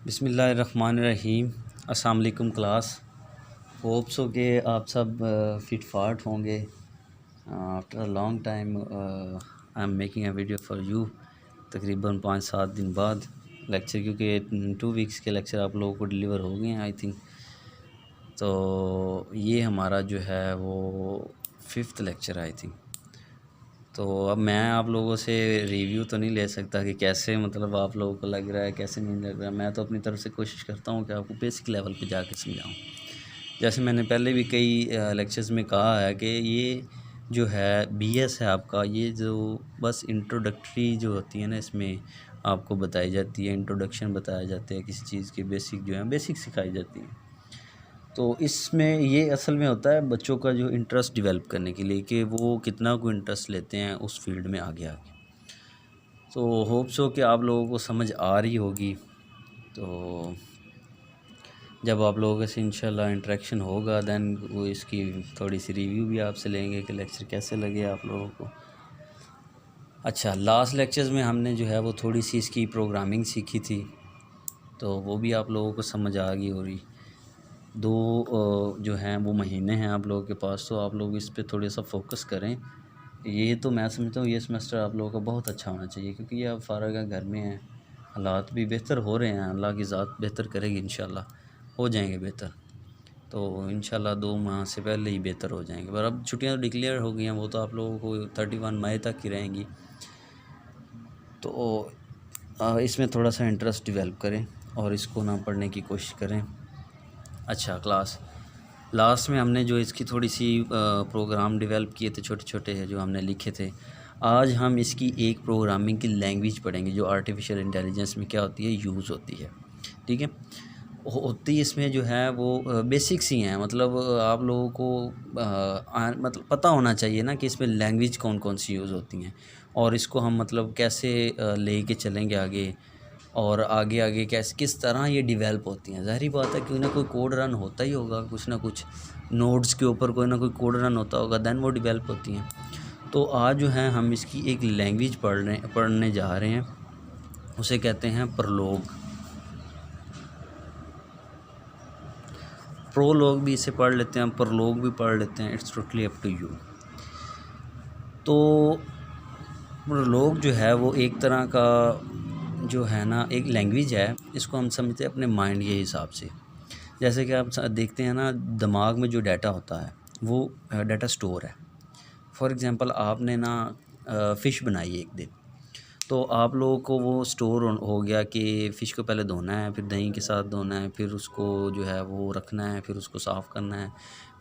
बिस्मिल्लाहिर्रहमानिर्रहीम। अस्सलाम वालेकुम क्लास। होप सो कि आप सब फिट फाट होंगे। After a long time I am making a video for you. तकरीबन 5-7 दिन बाद लेक्चर, क्योंकि 2 वीक्स के लेक्चर आप लोगों को डिलीवर हो गए हैं आई थिंक। तो ये हमारा जो है वो 5th लेक्चर आई थिंक। तो अब मैं आप लोगों से रिव्यू तो नहीं ले सकता कि कैसे मतलब आप लोगों को लग रहा है, कैसे नहीं लग रहा है। मैं तो अपनी तरफ से कोशिश करता हूँ कि आपको बेसिक लेवल पे जाके समझाऊँ। जैसे मैंने पहले भी कई लेक्चर्स में कहा है कि ये जो है बीएस है आपका, ये जो बस इंट्रोडक्टरी जो होती है ना, इसमें आपको बताई जाती है, इंट्रोडक्शन बताया जाता है, किसी चीज़ के बेसिक जो है बेसिक सिखाई जाती है। तो इसमें ये असल में होता है बच्चों का जो इंटरेस्ट डेवलप करने के लिए कि वो कितना को इंटरेस्ट लेते हैं उस फील्ड में आगे आगे। तो होप सो कि आप लोगों को समझ आ रही होगी। तो जब आप लोगों से इंशाल्लाह इंटरेक्शन होगा दैन वो इसकी थोड़ी सी रिव्यू भी आपसे लेंगे कि लेक्चर कैसे लगे आप लोगों को। अच्छा, लास्ट लेक्चर्स में हमने जो है वो थोड़ी सी इसकी प्रोग्रामिंग सीखी थी, तो वो भी आप लोगों को समझ आ गई होगी। 2 जो हैं वो महीने हैं आप लोगों के पास, तो आप लोग इस पे थोड़ा सा फोकस करें। ये तो मैं समझता हूँ ये सेमेस्टर आप लोगों का बहुत अच्छा होना चाहिए, क्योंकि ये आप फ़ारग हैं, घर में हैं, हालात भी बेहतर हो रहे हैं। अल्लाह की ज़ात बेहतर करेगी, इंशाल्लाह हो जाएंगे बेहतर। तो इंशाल्लाह 2 माह से पहले ही बेहतर हो जाएंगे। पर अब छुट्टियाँ तो डिक्लेयर हो गई हैं, वो तो आप लोगों को 31 मई तक ही रहेंगी। तो इसमें थोड़ा सा इंटरेस्ट डेवलप करें और इसको ना पढ़ने की कोशिश करें। अच्छा क्लास, लास्ट में हमने जो इसकी थोड़ी सी प्रोग्राम डेवलप किए थे, छोटे छोटे हैं जो हमने लिखे थे। आज हम इसकी एक प्रोग्रामिंग की लैंग्वेज पढ़ेंगे जो आर्टिफिशियल इंटेलिजेंस में क्या होती है, यूज़ होती है। ठीक है, होती इसमें जो है वो बेसिक्स ही हैं। मतलब आप लोगों को मतलब पता होना चाहिए ना कि इसमें लैंग्वेज कौन कौन सी यूज़ होती हैं, और इसको हम मतलब कैसे ले के चलेंगे आगे, और आगे आगे कैसे किस तरह ये डेवलप होती हैं। ज़ाहिर बात है कोई ना कोई कोड रन होता ही होगा, कुछ ना कुछ नोड्स के ऊपर कोई ना कोई कोड रन होता होगा, दैन वो डेवलप होती हैं। तो आज जो है हम इसकी एक लैंग्वेज पढ़ने जा रहे हैं, उसे कहते हैं प्रलोग। प्रोलोग भी इसे पढ़ लेते हैं, प्रलोग भी पढ़ लेते हैं, it's totally up to you. तो प्रलोग जो है वो एक तरह का जो है ना एक लैंग्वेज है, इसको हम समझते हैं अपने माइंड के हिसाब से। जैसे कि आप देखते हैं ना, दिमाग में जो डाटा होता है वो डाटा स्टोर है। फॉर एग्ज़ाम्पल आपने ना फ़िश बनाई एक दिन, तो आप लोगों को वो स्टोर हो गया कि फ़िश को पहले धोना है, फिर दही के साथ धोना है, फिर उसको जो है वो रखना है, फिर उसको साफ़ करना है,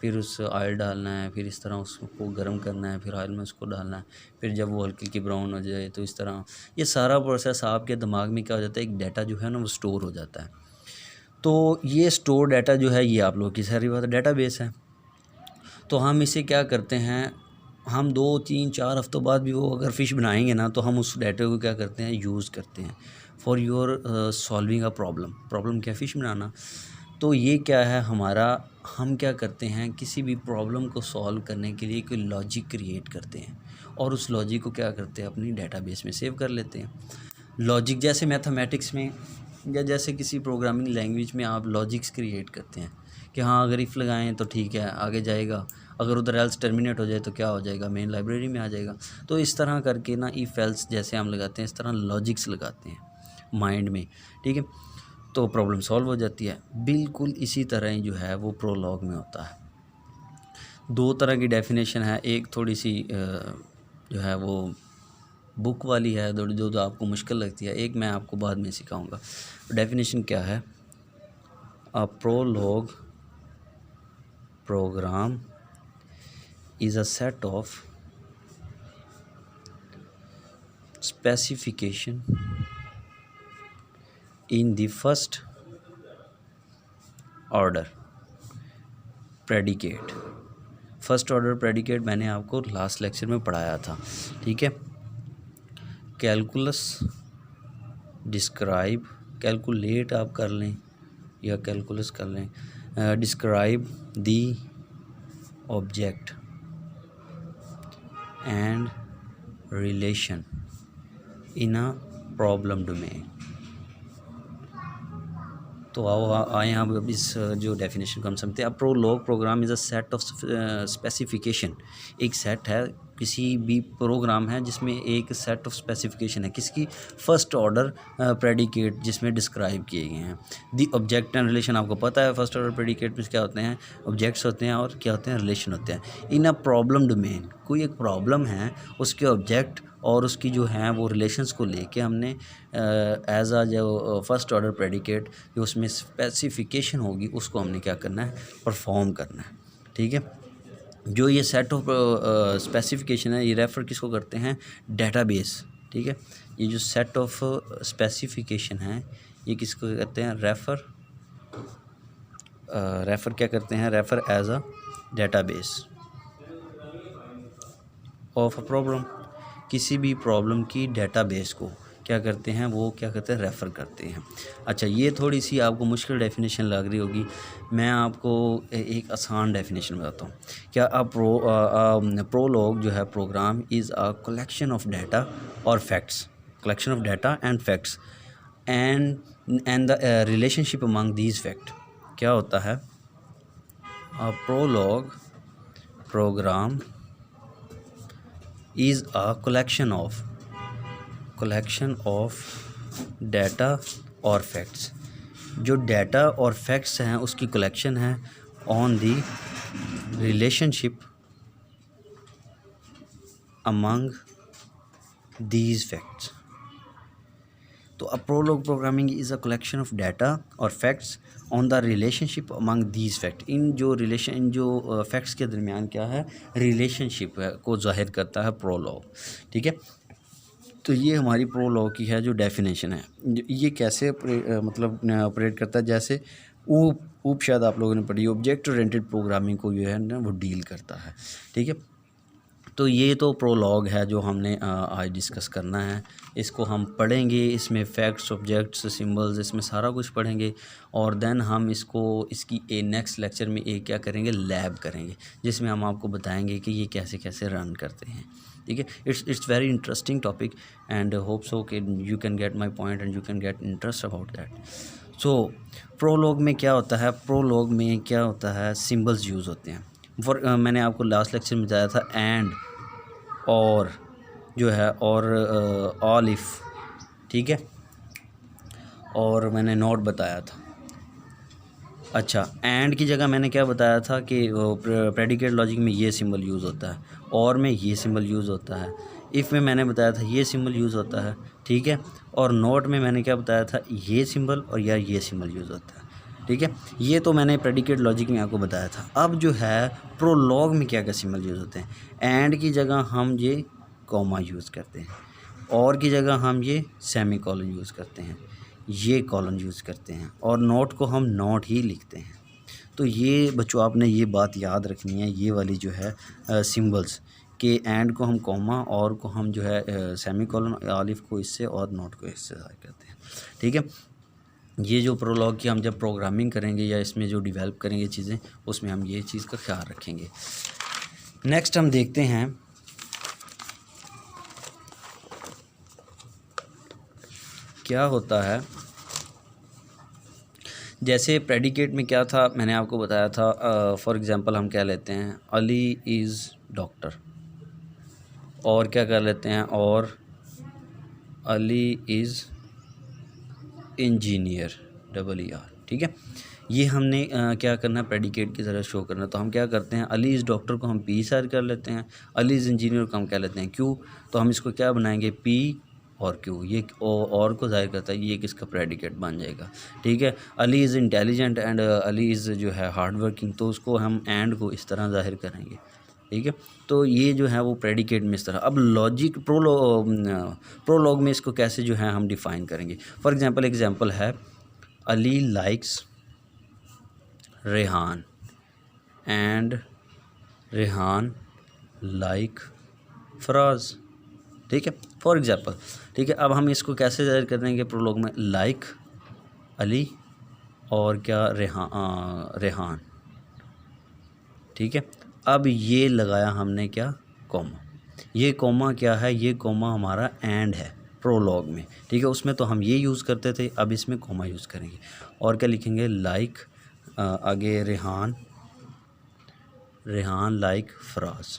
फिर उस ऑयल डालना है, फिर इस तरह उसको गर्म करना है, फिर ऑयल में उसको डालना है, फिर जब वो हल्की हल्की ब्राउन हो जाए तो इस तरह ये सारा प्रोसेस आपके दिमाग में क्या हो जाता है, एक डाटा जो है ना वो स्टोर हो जाता है। तो ये स्टोर डाटा जो है ये आप लोगों की सारी बात डेटाबेस है। तो हम इसे क्या करते हैं, हम 2-3-4 हफ्तों बाद भी वो अगर फ़िश बनाएंगे ना, तो हम उस डाटे को क्या करते हैं, यूज़ करते हैं for your solving a problem क्या, फ़िश बनाना। तो ये क्या है हमारा, हम क्या करते हैं, किसी भी प्रॉब्लम को सॉल्व करने के लिए कोई लॉजिक क्रिएट करते हैं, और उस लॉजिक को क्या करते हैं, अपनी डेटाबेस में सेव कर लेते हैं। लॉजिक जैसे मैथमेटिक्स में या जैसे किसी प्रोग्रामिंग लैंग्वेज में आप लॉजिक्स क्रिएट करते हैं कि हाँ अगर इफ़ लगाएं तो ठीक है आगे जाएगा, अगर उधर एल्स टर्मिनेट हो जाए तो क्या हो जाएगा, मेन लाइब्रेरी में आ जाएगा। तो इस तरह करके ना इफ़ एल्स जैसे हम लगाते हैं, इस तरह लॉजिक्स लगाते हैं माइंड में। ठीक है, तो प्रॉब्लम सॉल्व हो जाती है। बिल्कुल इसी तरह ही जो है वो प्रोलॉग में होता है। 2 तरह की डेफिनेशन है, एक थोड़ी सी जो है वो बुक वाली है, जो आपको मुश्किल लगती है, एक मैं आपको बाद में सिखाऊंगा। डेफिनेशन क्या है, a Prolog program is a set of specification in the first order predicate। First order predicate मैंने आपको लास्ट लेक्चर में पढ़ाया था। ठीक है, कैलकुलस डिस्क्राइब, कैलकुलेट आप कर लें या कैलकुलस कर लें, describe the object and relation in a problem domain। तो आओ आए हम अब इस जो डेफिनेशन को हम समझते हैं। अब Prolog program is a set of specification, एक सेट है, किसी भी प्रोग्राम है जिसमें एक सेट ऑफ स्पेसिफिकेशन है, किसकी, फर्स्ट ऑर्डर प्रेडिकेट जिसमें डिस्क्राइब किए गए हैं। दी ऑब्जेक्ट एंड रिलेशन, आपको पता है फर्स्ट ऑर्डर प्रेडिकेट में क्या होते हैं, ऑब्जेक्ट्स होते हैं और क्या होते हैं, रिलेशन होते हैं। इन अ प्रॉब्लम डोमेन, कोई एक प्रॉब्लम है, उसके ऑब्जेक्ट और उसकी जो हैं वो रिलेशंस को लेके हमने एज आ जो फर्स्ट ऑर्डर प्रेडिकेट जो उसमें स्पेसिफिकेशन होगी उसको हमने क्या करना है, परफॉर्म करना है। ठीक है, जो ये सेट ऑफ स्पेसिफिकेशन है ये रेफ़र किसको करते हैं, डेटाबेस। ठीक है, ये जो सेट ऑफ स्पेसिफिकेशन है ये किसको कहते हैं, रेफ़र क्या करते हैं, refer as a database of a problem, किसी भी प्रॉब्लम की डेटाबेस को क्या करते हैं, वो क्या करते हैं, रेफ़र करते हैं। अच्छा, ये थोड़ी सी आपको मुश्किल डेफिनेशन लग रही होगी, मैं आपको एक आसान डेफिनेशन बताता हूँ। क्या प्रोलॉग जो है program is a collection of data और facts, collection of data and facts and the relationship among these fact. क्या होता है, a Prolog program is a collection of data और facts, जो डाटा और फैक्ट्स हैं उसकी कलेक्शन है on the relationship among these facts. तो a Prolog programming is a collection of data और facts on the relationship among these fact, इन जो फैक्ट्स के दरमियान क्या है, रिलेशनशिप को जाहिर करता है प्रोलॉग। ठीक है, तो ये हमारी प्रोलॉग की है जो डेफिनेशन है। ये कैसे मतलब ऑपरेट करता है, जैसे ऊप शायद आप लोगों ने पढ़ी, ऑब्जेक्ट ओरिएंटेड प्रोग्रामिंग को जो है ना वो डील करता है। ठीक है, तो ये तो प्रोलॉग है जो हमने आज डिस्कस करना है, इसको हम पढ़ेंगे, इसमें फैक्ट्स, ऑब्जेक्ट्स, सिंबल्स, इसमें सारा कुछ पढ़ेंगे और देन हम इसकी नेक्स्ट लेक्चर में एक क्या करेंगे, लैब करेंगे, जिसमें हम आपको बताएंगे कि ये कैसे कैसे रन करते हैं। ठीक है, it's very interesting topic and hope so कि you can get my point and you can get interest about that. So Prolog में क्या होता है, प्रोलॉग में क्या होता है, सिंबल्स यूज़ होते हैं। मैंने आपको लास्ट लेक्चर में बताया था एंड और जो है और ऑल इफ़। ठीक है, और मैंने नोट बताया था। अच्छा, एंड की जगह मैंने क्या बताया था कि प्रेडिकेट लॉजिक में ये सिंबल यूज़ होता है, और में ये सिंबल यूज़ होता है, इफ़ में मैंने बताया था ये सिंबल यूज़ होता है। ठीक है, और नोट में मैंने क्या बताया था, ये सिंबल और या ये सिंबल यूज़ होता है। ठीक है, ये तो मैंने प्रेडिकेट लॉजिक में आपको बताया था। अब जो है प्रोलॉग में क्या क्या सिंबल यूज़ होते हैं, एंड की जगह हम ये कॉमा यूज़ करते हैं, और की जगह हम ये सेमी कॉलन यूज़ करते हैं, ये कॉलन यूज़ करते हैं, और नोट को हम नोट ही लिखते हैं। तो ये बच्चों आपने ये बात याद रखनी है, ये वाली जो है सिंबल्स के एंड को हम कॉमा और को हम जो है सेमी कॉलन, अलिफ को इससे और नोट को इससे ज़ाहिर करते हैं। ठीक है, ये जो प्रोलॉग की हम जब प्रोग्रामिंग करेंगे या इसमें जो डिवेल्प करेंगे चीज़ें, उसमें हम ये चीज़ का ख्याल रखेंगे। नेक्स्ट हम देखते हैं क्या होता है, जैसे प्रेडिकेट में क्या था मैंने आपको बताया था। फॉर एग्ज़ाम्पल हम क्या लेते हैं, अली इज़ डॉक्टर, और क्या कर लेते हैं, और अली इज़ इंजीनियर, ER। ठीक है, ये हमने क्या करना है, प्रेडिकेट की तरह शो करना है। तो हम क्या करते हैं, अली इज़ डॉक्टर को हम P साइड कर लेते हैं, अली इज़ इंजीनियर को हम क्या लेते हैं Q। तो हम इसको क्या बनाएंगे, P और Q, ये और को जाहिर करता है, ये किसका प्रेडिकेट बन जाएगा। ठीक है, Ali is intelligent and Ali is जो है हार्ड वर्किंग, तो उसको हम एंड को इस तरह जाहिर करेंगे। ठीक है, तो ये जो है वो प्रेडिकेट में इस तरह। अब लॉजिक प्रोलॉग में इसको कैसे जो है हम डिफ़ाइन करेंगे। फॉर एग्ज़ाम्पल है, Ali likes Rehan and Rehan like Faraz. ठीक है, फॉर एग्ज़ाम्पल। ठीक है, अब हम इसको कैसे जाहिर कर देंगे प्रोलॉग में, लाइक अली और क्या रेहान। ठीक है, अब ये लगाया हमने क्या, कॉमा। ये कॉमा क्या है, ये कॉमा हमारा एंड है। प्रोलॉग में, ठीक है। उसमें तो हम ये यूज़ करते थे, अब इसमें कॉमा यूज़ करेंगे। और क्या लिखेंगे, लाइक आगे रेहान लाइक फराज,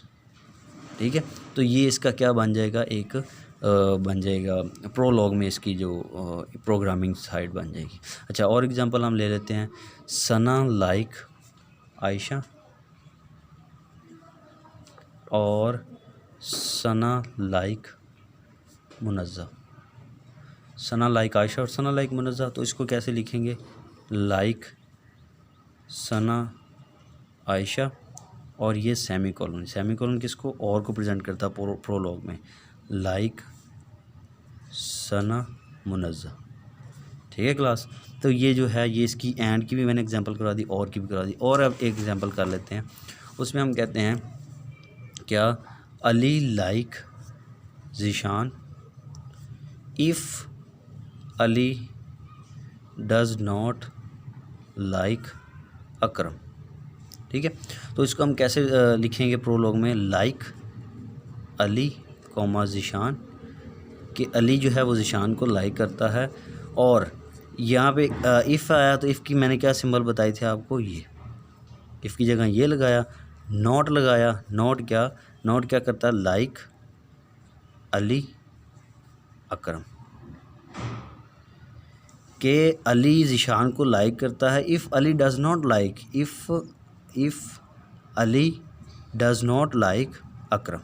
ठीक है। तो ये इसका क्या बन जाएगा, एक बन जाएगा प्रोलॉग में इसकी जो प्रोग्रामिंग साइड बन जाएगी। अच्छा, और एग्जांपल हम ले लेते हैं, सना लाइक आयशा और सना लाइक मुनज़्ज़ा। सना लाइक आयशा और सना लाइक मुनज़्ज़ा, तो इसको कैसे लिखेंगे, लाइक सना आयशा और ये सेमी कॉलन किसको, और को प्रेजेंट करता है प्रोलॉग में, लाइक सना मुनज़्ज़ा, ठीक है क्लास। तो ये जो है, ये इसकी एंड की भी मैंने एग्जांपल करा दी, और की भी करा दी। और अब एक एग्जांपल कर लेते हैं, उसमें हम कहते हैं क्या, Ali like Zeeshan if Ali does not like Akram, ठीक है। तो इसको हम कैसे लिखेंगे प्रोलॉग में, लाइक अली कॉमा ज़ीशान, कि अली जो है वो ज़ीशान को लाइक करता है। और यहाँ पे इफ़ आया तो इफ़ की मैंने क्या सिंबल बताई थे आपको, ये इफ़ की जगह ये लगाया, नॉट लगाया, नॉट क्या करता है, लाइक अली अकरम, के अली ज़ीशान को लाइक करता है। If Ali does not like, if Ali does not like Akram,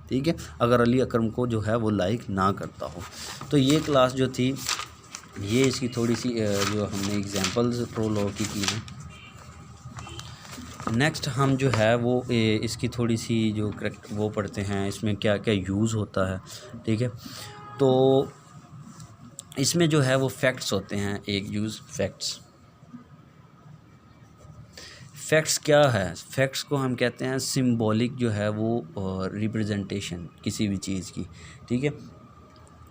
ठीक है, अगर अली अकरम को जो है वो लाइक ना करता हो। तो ये क्लास जो थी, ये इसकी थोड़ी सी जो हमने एग्जांपल्स प्रोलॉग की हैं। नेक्स्ट हम जो है वो इसकी थोड़ी सी जो करेक्ट वो पढ़ते हैं, इसमें क्या क्या यूज़ होता है, ठीक है। तो इसमें जो है वो फैक्ट्स होते हैं, एक यूज़ फैक्ट्स क्या है, फैक्ट्स को हम कहते हैं सिंबॉलिक जो है वो रिप्रेजेंटेशन किसी भी चीज़ की, ठीक है,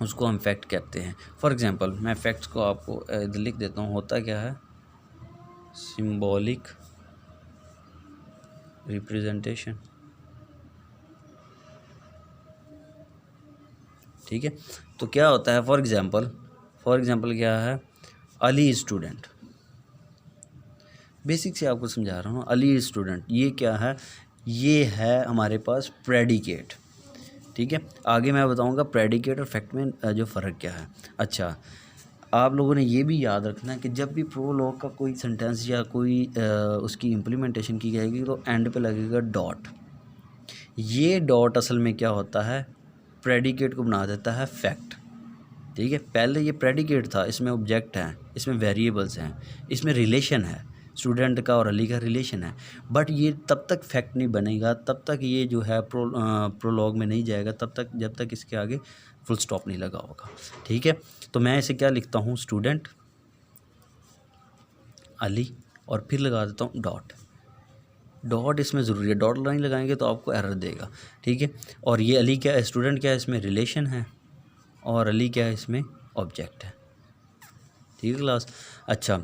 उसको हम फैक्ट कहते हैं। फॉर एग्जांपल मैं फैक्ट्स को आपको लिख देता हूँ, होता क्या है, सिंबॉलिक रिप्रेजेंटेशन, ठीक है। तो क्या होता है, फॉर एग्जांपल क्या है, अली स्टूडेंट, बेसिक से आपको समझा रहा हूँ, अली स्टूडेंट, ये क्या है, ये है हमारे पास प्रेडिकेट, ठीक है। आगे मैं बताऊँगा प्रेडिकेट और फैक्ट में जो फ़र्क क्या है। अच्छा, आप लोगों ने ये भी याद रखना है कि जब भी प्रोलॉग का कोई सेंटेंस या कोई उसकी इम्प्लीमेंटेशन की जाएगी तो एंड पे लगेगा डॉट। ये डॉट असल में क्या होता है, प्रेडिकेट को बना देता है फैक्ट, ठीक है। पहले ये प्रेडिकेट था, इसमें ऑब्जेक्ट हैं, इसमें वेरिएबल्स हैं, इसमें रिलेशन है, स्टूडेंट का और अली का रिलेशन है, बट ये तब तक फैक्ट नहीं बनेगा, तब तक ये जो है प्रोलॉग में नहीं जाएगा, तब तक जब तक इसके आगे फुल स्टॉप नहीं लगा होगा, ठीक है। तो मैं इसे क्या लिखता हूँ, स्टूडेंट अली, और फिर लगा देता हूँ डॉट इसमें ज़रूरी है, डॉट लाइन लगाएंगे तो आपको एरर देगा, ठीक है। और ये अली क्या है, स्टूडेंट क्या है, इसमें रिलेशन है, और अली क्या है, इसमें ऑब्जेक्ट है, ठीक है क्लास। अच्छा,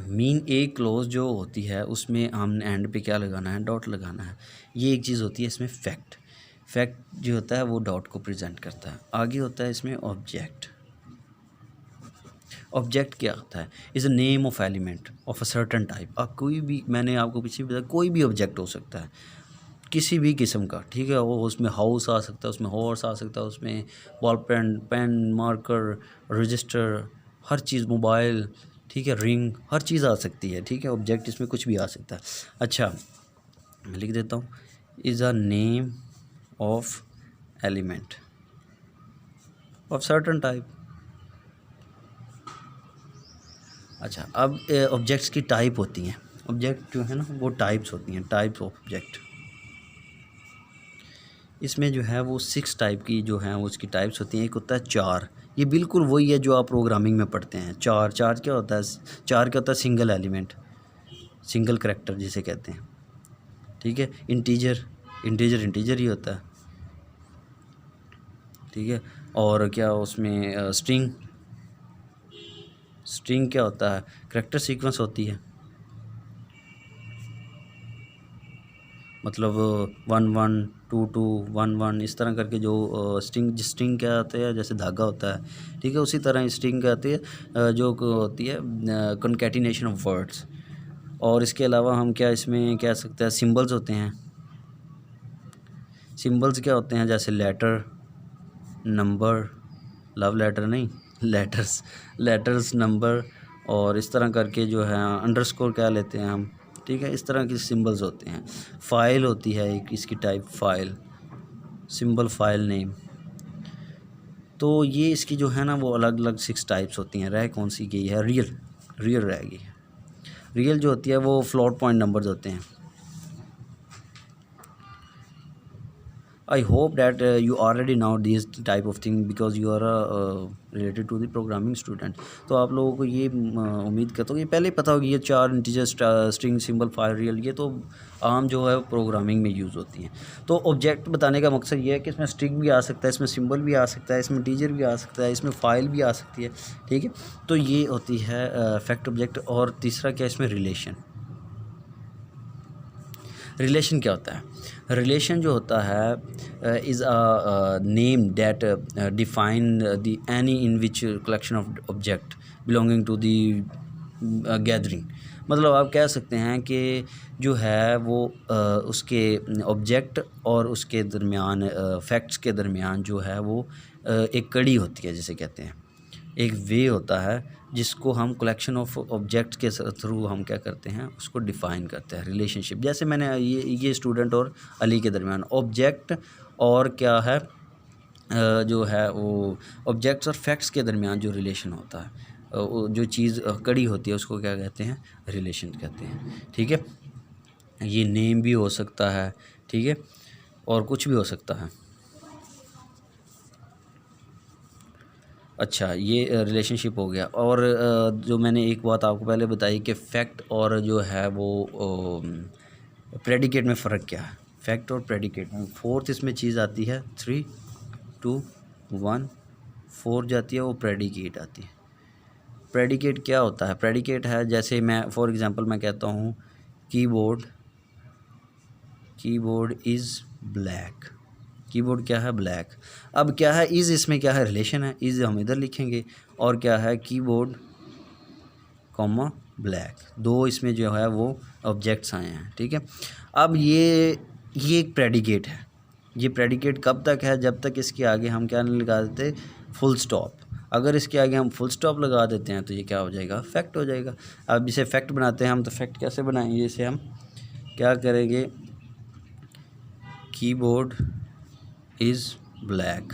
मीन ए क्लोज जो होती है उसमें हमने एंड पे क्या लगाना है, डॉट लगाना है, ये एक चीज़ होती है इसमें फैक्ट जो होता है वो डॉट को प्रेजेंट करता है। आगे होता है इसमें ऑब्जेक्ट क्या होता है, is a name of element of a certain type. आप कोई भी, मैंने आपको पीछे बताया, कोई भी ऑब्जेक्ट हो सकता है किसी भी किस्म का, ठीक है, वो उसमें हाउस आ सकता है, उसमें हॉर्स आ सकता है, उसमें बॉल पेन मार्कर रजिस्टर, हर चीज़, मोबाइल, ठीक है, रिंग, हर चीज़ आ सकती है, ठीक है, ऑब्जेक्ट इसमें कुछ भी आ सकता है। अच्छा, मैं लिख देता हूँ, is a name of element of certain type. अच्छा, अब ऑब्जेक्ट्स की टाइप होती हैं, ऑब्जेक्ट जो है ना वो टाइप्स होती हैं, टाइप्स ऑफ ऑब्जेक्ट। इसमें जो है वो 6 टाइप की जो हैं वो उसकी टाइप्स होती हैं। एक होता है चार, ये बिल्कुल वही है जो आप प्रोग्रामिंग में पढ़ते हैं। चार क्या होता है, चार क्या होता है, सिंगल एलिमेंट, सिंगल करेक्टर जिसे कहते हैं, ठीक है। इंटीजर ही होता है, ठीक है। और क्या उसमें स्ट्रिंग क्या होता है, करेक्टर सीक्वेंस होती है, मतलब 11 22 11 इस तरह करके जो स्ट्रिंग क्या आते हैं, जैसे धागा होता है, ठीक है, उसी तरह स्ट्रिंग क्या आती है जो होती है कॉन्कैटिनेशन ऑफ वर्ड्स। और इसके अलावा हम क्या इसमें कह सकते हैं, सिंबल्स होते हैं। सिंबल्स क्या होते हैं, जैसे लेटर, नंबर, लव लेटर नहीं, लेटर्स नंबर, और इस तरह करके जो है अंडरस्कोर क्या लेते हैं हम, ठीक है, इस तरह के सिंबल्स होते हैं। फ़ाइल होती है एक इसकी type, file symbol, file name. तो ये इसकी जो है ना वो अलग अलग 6 टाइप्स होती हैं। रह कौन सी गई है, रियल रह गई है। रियल जो होती है वो फ्लोट पॉइंट नंबर्स होते हैं। I hope that you already know these type of thing because you are related to the programming student। तो आप लोगों को ये उम्मीद करता हूँ कि पहले ही पता होगी ये 4 integer, string, symbol, file, real, ये तो आम जो है प्रोग्रामिंग में यूज़ होती हैं। तो ऑब्जेक्ट बताने का मकसद ये है कि इसमें स्ट्रिंग भी आ सकता है, इसमें सिंबल भी आ सकता है, इसमें इंटीजर भी आ सकता है, इसमें फ़ाइल भी आ सकती है, ठीक है। तो ये होती है फैक्ट ऑब्जेक्ट। और तीसरा क्या, इसमें रिलेशन। रिलेशन क्या होता है, रिलेशन जो होता है is a name that define the any in which collection of object belonging to the gathering. मतलब आप कह सकते हैं कि जो है वो उसके ऑब्जेक्ट और उसके दरमियान फैक्ट्स के दरमियान जो है वो एक कड़ी होती है, जिसे कहते हैं एक वे होता है, जिसको हम कलेक्शन ऑफ ऑब्जेक्ट्स के थ्रू हम क्या करते हैं, उसको डिफ़ाइन करते हैं रिलेशनशिप। जैसे मैंने ये स्टूडेंट और अली के दरमियान ऑब्जेक्ट और क्या है जो है वो ऑब्जेक्ट्स और फैक्ट्स के दरमियान जो रिलेशन होता है, जो चीज़ कड़ी होती है, उसको क्या कहते हैं, रिलेशन कहते हैं, ठीक है। ये नेम भी हो सकता है, ठीक है, और कुछ भी हो सकता है। अच्छा, ये रिलेशनशिप हो गया। और जो मैंने एक बात आपको पहले बताई कि फ़ैक्ट और जो है वो प्रेडिकेट में फ़र्क क्या है, फ़ैक्ट और प्रेडिकेट में। फोर्थ इसमें चीज़ आती है 3 2 1, फोर्थ जाती है वो प्रेडिकेट आती है। प्रेडिकेट क्या होता है, प्रेडिकेट है जैसे मैं फॉर एग्ज़ाम्पल मैं कहता हूँ कीबोर्ड इज़ ब्लैक। कीबोर्ड क्या है, ब्लैक। अब क्या है, इज़, इसमें क्या है, रिलेशन है, इज़ हम इधर लिखेंगे, और क्या है, कीबोर्ड कॉमा ब्लैक, दो इसमें जो है वो ऑब्जेक्ट्स आए हैं, ठीक है। अब ये एक प्रेडिकेट है। ये प्रेडिकेट कब तक है, जब तक इसके आगे हम क्या नहीं लगा देते, फुल स्टॉप। अगर इसके आगे हम फुल स्टॉप लगा देते हैं तो ये क्या हो जाएगा, फैक्ट हो जाएगा। अब इसे फैक्ट बनाते हैं हम, तो फैक्ट कैसे बनाएंगे, इसे हम क्या करेंगे, कीबोर्ड इज़ ब्लैक,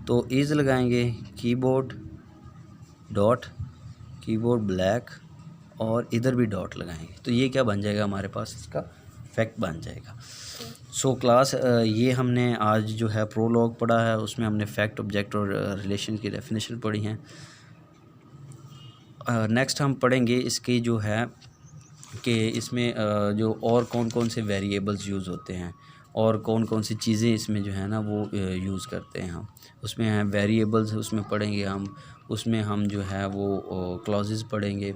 तो इज़ लगाएंगे, कीबोर्ड डॉट कीबोर्ड ब्लैक, और इधर भी डॉट लगाएंगे, तो ये क्या बन जाएगा, हमारे पास इसका फैक्ट बन जाएगा। सो क्लास ये हमने आज जो है प्रोलॉग पढ़ा है, उसमें हमने फैक्ट, ऑब्जेक्ट और रिलेशन की डेफिनेशन पढ़ी हैं। नेक्स्ट हम पढ़ेंगे इसकी जो है कि इसमें जो और कौन कौन से वेरिएबल्स यूज़ होते हैं और कौन कौन सी चीज़ें इसमें जो है ना वो यूज़ करते हैं हम। उसमें हैं वेरिएबल्स, उसमें पढ़ेंगे हम, उसमें हम जो है वो क्लॉजेज़ पढ़ेंगे।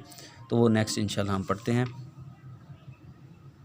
तो वो नेक्स्ट इंशाल्लाह हम पढ़ते हैं।